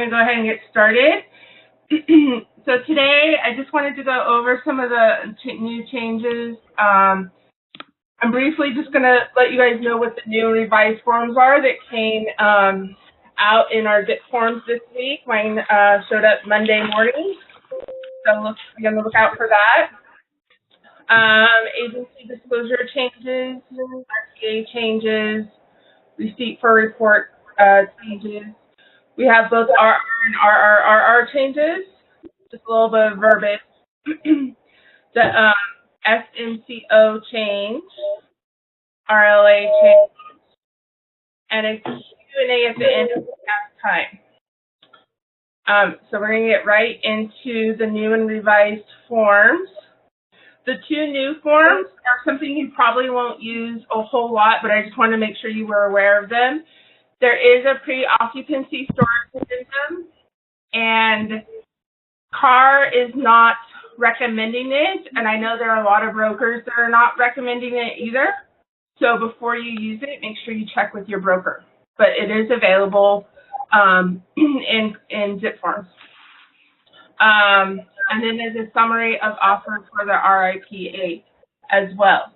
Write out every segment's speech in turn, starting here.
to go ahead and get started. So today, I just wanted to go over some of the new changes. I'm briefly just going to let you guys know what the new revised forms are that came out in our zip forms this week. Mine showed up Monday morning, so be on the lookout for that. Agency disclosure changes, RTA changes, receipt for report changes. We have both RR and RRRR changes, just a little bit of verbiage. The SMCO change, RLA change, and a Q&A at the end if we have time. So we're going to get right into the new and revised forms. The two new forms are something you probably won't use a whole lot, but I just wanted to make sure you were aware of them. There is a pre-occupancy storage addendum, and CAR is not recommending it, and I know there are a lot of brokers that are not recommending it either. So before you use it, make sure you check with your broker. But it is available in zip forms. And then there's a summary of offers for the RIPA as well.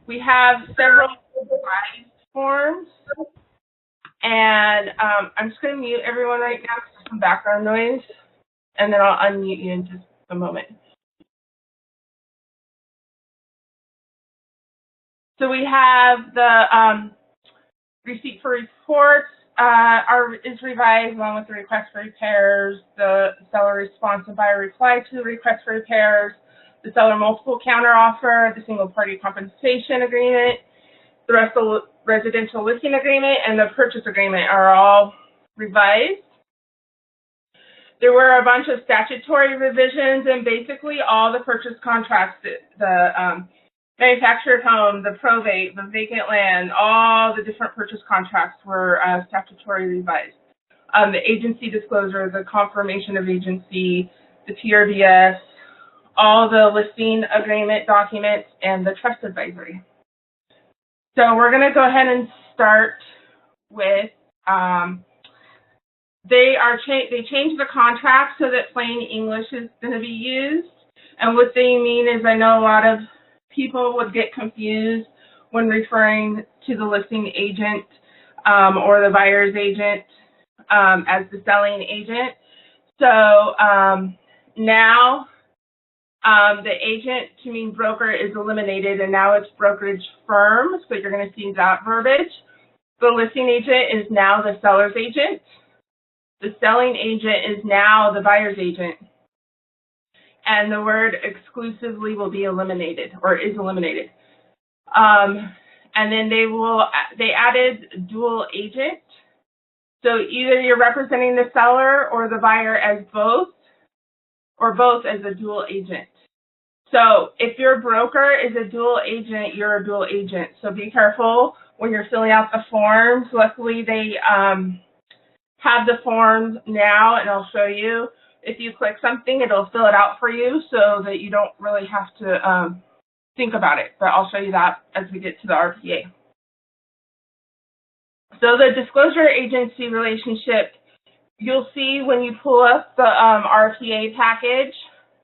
We have several revised forms, and I'm just going to mute everyone right now for some background noise, and then I'll unmute you in just a moment. So we have the receipt for reports is revised along with the request for repairs, the seller response and buyer reply to the request for repairs, the seller multiple counteroffer, the single party compensation agreement, the residential listing agreement, and the purchase agreement are all revised. There were a bunch of statutory revisions, and basically all the purchase contracts, the manufactured home, the probate, the vacant land, all the different purchase contracts were statutory revised. The agency disclosure, the confirmation of agency, the TRDS, all the listing agreement documents, and the trust advisory. So we're going to go ahead and start with, they changed the contract so that plain English is going to be used. And what they mean is, I know a lot of people would get confused when referring to the listing agent or the buyer's agent as the selling agent. So now the agent to mean broker is eliminated, and now it's brokerage firm, so you're going to see that verbiage. The listing agent is now the seller's agent. The selling agent is now the buyer's agent. And the word exclusively will be eliminated, or is eliminated. And then they added dual agent. So either you're representing the seller or the buyer as both, or both as a dual agent. So if your broker is a dual agent, you're a dual agent. So be careful when you're filling out the forms. Luckily, they have the forms now, and I'll show you. If you click something, it'll fill it out for you so that you don't really have to think about it. But I'll show you that as we get to the RPA. So the disclosure agency relationship, you'll see when you pull up the RPA package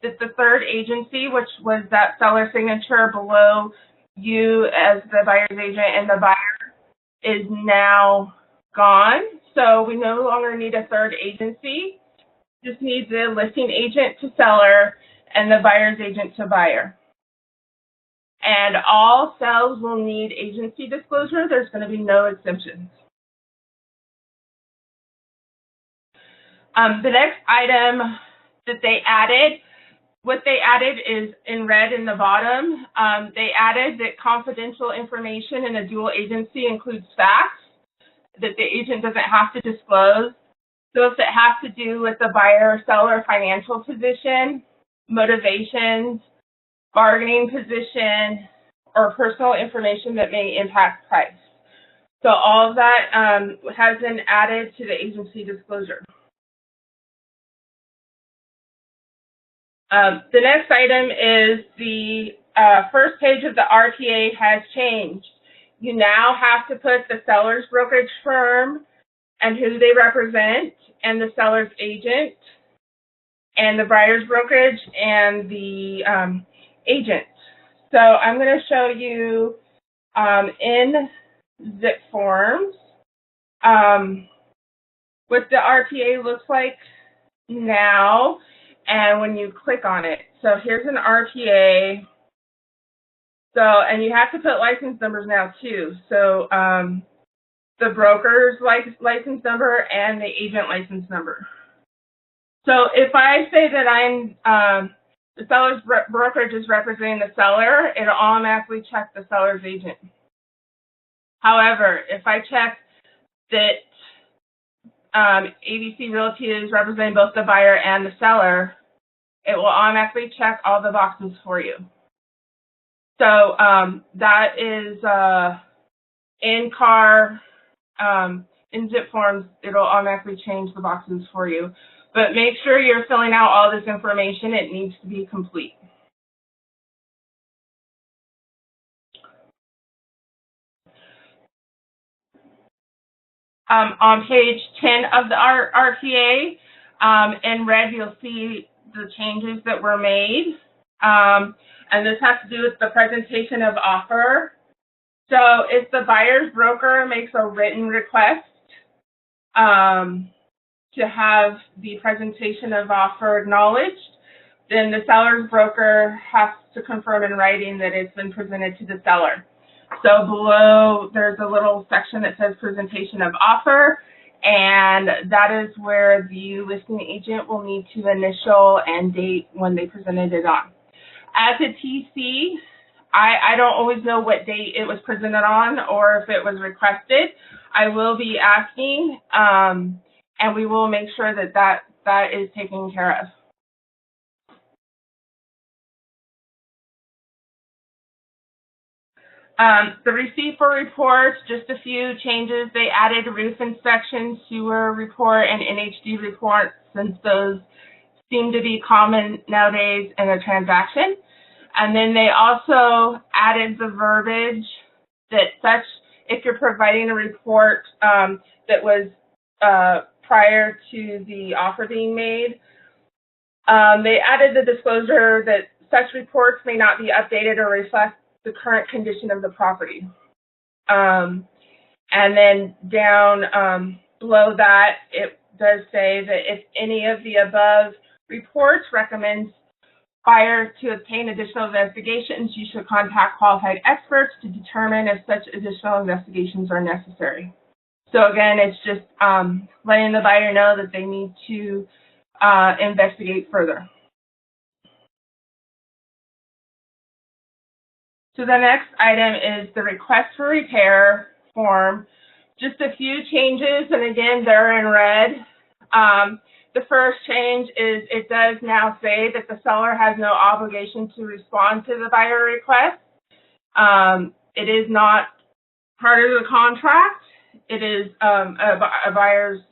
that the third agency, which was that seller signature below you as the buyer's agent and the buyer, is now gone. So we no longer need a third agency. Just needs the listing agent to seller and the buyer's agent to buyer. And all sales will need agency disclosure. There's going to be no exemptions. The next item that they added, what they added is in red in the bottom. They added that confidential information in a dual agency includes facts that the agent doesn't have to disclose. So if it has to do with the buyer or seller financial position, motivations, bargaining position, or personal information that may impact price. So all of that has been added to the agency disclosure. The next item is the first page of the RPA has changed. You now have to put the seller's brokerage firm and who they represent, and the seller's agent, and the buyer's brokerage, and the agent. So I'm going to show you in Zip Forms what the RTA looks like now, and when you click on it. So here's an RTA. So, and you have to put license numbers now too. So the broker's license number and the agent license number. So if I say that I'm the seller's brokerage is representing the seller, it'll automatically check the seller's agent. However, if I check that ABC Realty is representing both the buyer and the seller, it will automatically check all the boxes for you. So that is in-car, in Zip Forms, it'll automatically change the boxes for you. But make sure you're filling out all this information. It needs to be complete. On page 10 of the RTA, in red, you'll see the changes that were made. And this has to do with the presentation of offer. So if the buyer's broker makes a written request to have the presentation of offer acknowledged, then the seller's broker has to confirm in writing that it's been presented to the seller. So below, there's a little section that says presentation of offer, and that is where the listing agent will need to initial and date when they presented it on. As a TC, I don't always know what date it was presented on or if it was requested. I will be asking, and we will make sure that that is taken care of. The receipt for reports, just a few changes. They added roof inspection, sewer report, and NHD report, since those seem to be common nowadays in a transaction. And then they also added the verbiage that if you're providing a report that was prior to the offer being made, they added the disclosure that such reports may not be updated or reflect the current condition of the property. And then down below that, it does say that if any of the above reports recommends buyers to obtain additional investigations, you should contact qualified experts to determine if such additional investigations are necessary. So again, it's just letting the buyer know that they need to investigate further. So the next item is the request for repair form. Just a few changes, and again, they're in red. The first change is it does now say that the seller has no obligation to respond to the buyer request. It is not part of the contract. It is buyer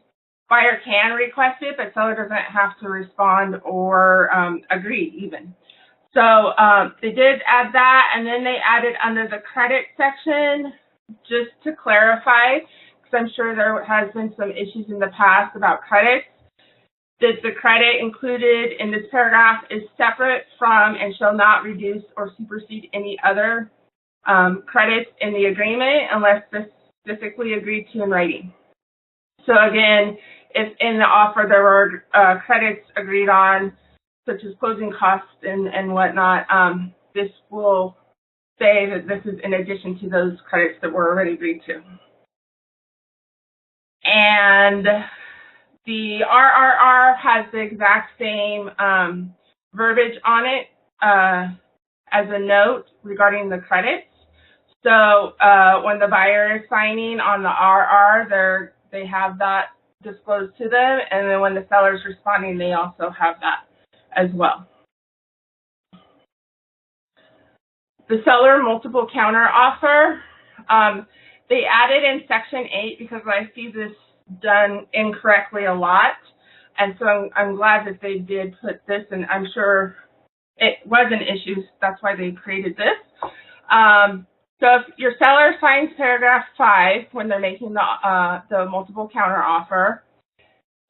can request it, but seller doesn't have to respond or agree even. So they did add that, and then they added under the credit section, just to clarify, because I'm sure there has been some issues in the past about credits, that the credit included in this paragraph is separate from and shall not reduce or supersede any other credits in the agreement unless specifically agreed to in writing. So again, if in the offer there were credits agreed on, such as closing costs and whatnot, this will say that this is in addition to those credits that were already agreed to. And the RRR has the exact same verbiage on it as a note regarding the credits. So when the buyer is signing on the RR, they have that disclosed to them, and then when the seller is responding, they also have that as well. The seller multiple counter offer, they added in section 8 because I see this done incorrectly a lot, and so I'm glad that they did put this, and I'm sure it was an issue, that's why they created this. So if your seller signs paragraph 5 when they're making the multiple counter offer,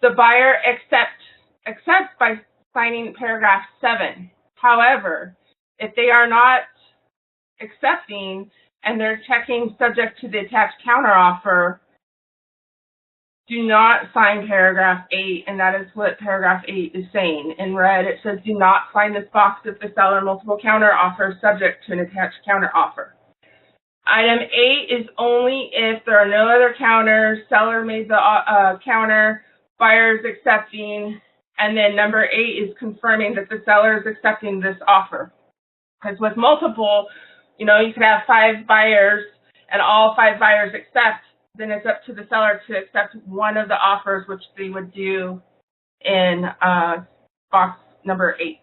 the buyer accepts by signing paragraph 7. However, if they are not accepting and they're checking subject to the attached counteroffer, do not sign paragraph 8, and that is what paragraph 8 is saying. In red, it says do not sign this box if the seller multiple counteroffer subject to an attached counteroffer. Item 8 is only if there are no other counters, seller made the counter, buyer is accepting, and then number 8 is confirming that the seller is accepting this offer. Because with multiple, you could have 5 buyers and all 5 buyers accept, then it's up to the seller to accept one of the offers, which they would do in box number 8.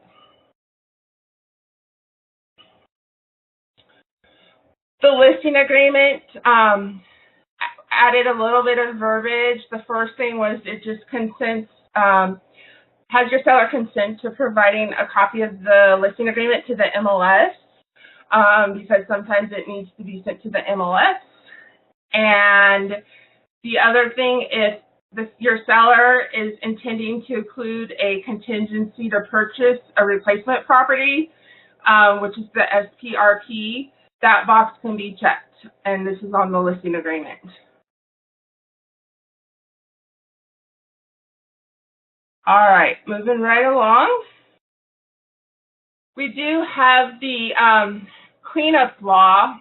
The listing agreement added a little bit of verbiage. The first thing was it just consents, has your seller consent to providing a copy of the listing agreement to the MLS, because sometimes it needs to be sent to the MLS. And the other thing, if your seller is intending to include a contingency to purchase a replacement property, which is the SPRP, that box can be checked, and this is on the listing agreement. All right, moving right along. We do have the cleanup law,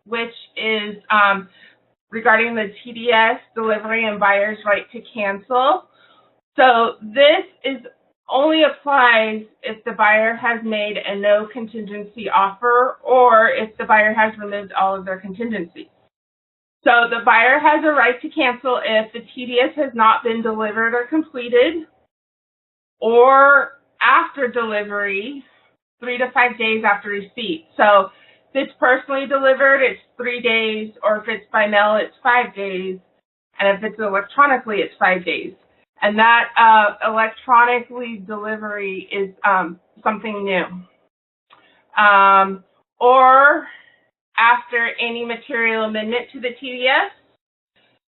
which is regarding the TDS, delivery and buyer's right to cancel. So this only applies if the buyer has made a no contingency offer or if the buyer has removed all of their contingencies. So the buyer has a right to cancel if the TDS has not been delivered or completed, or after delivery, 3 to 5 days after receipt. So if it's personally delivered, it's 3 days, or if it's by mail, it's 5 days, and if it's electronically, it's 5 days. And that electronically delivery is something new. Or after any material amendment to the TDS,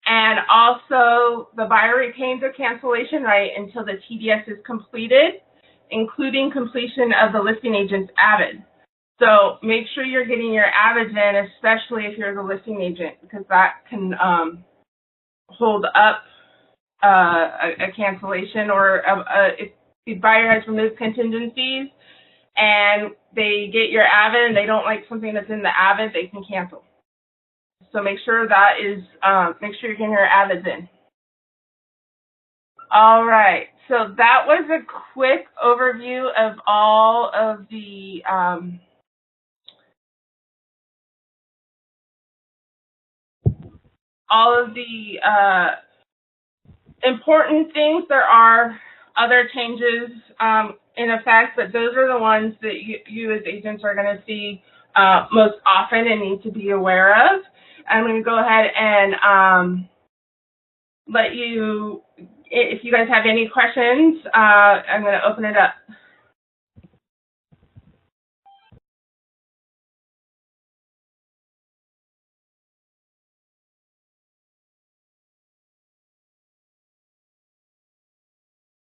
and also the buyer retains a cancellation right until the TDS is completed, including completion of the listing agent's AVID. So make sure you're getting your AVIDs in, especially if you're the listing agent, because that can hold up a cancellation, or if the buyer has removed contingencies and they get your AVID and they don't like something that's in the AVID, they can cancel. So make sure that is, make sure you're getting your AVIDs in. All right, so that was a quick overview of all of the important things. There are other changes in effect, but those are the ones that you as agents are going to see most often and need to be aware of. I'm going to go ahead and let you, if you guys have any questions, I'm going to open it up.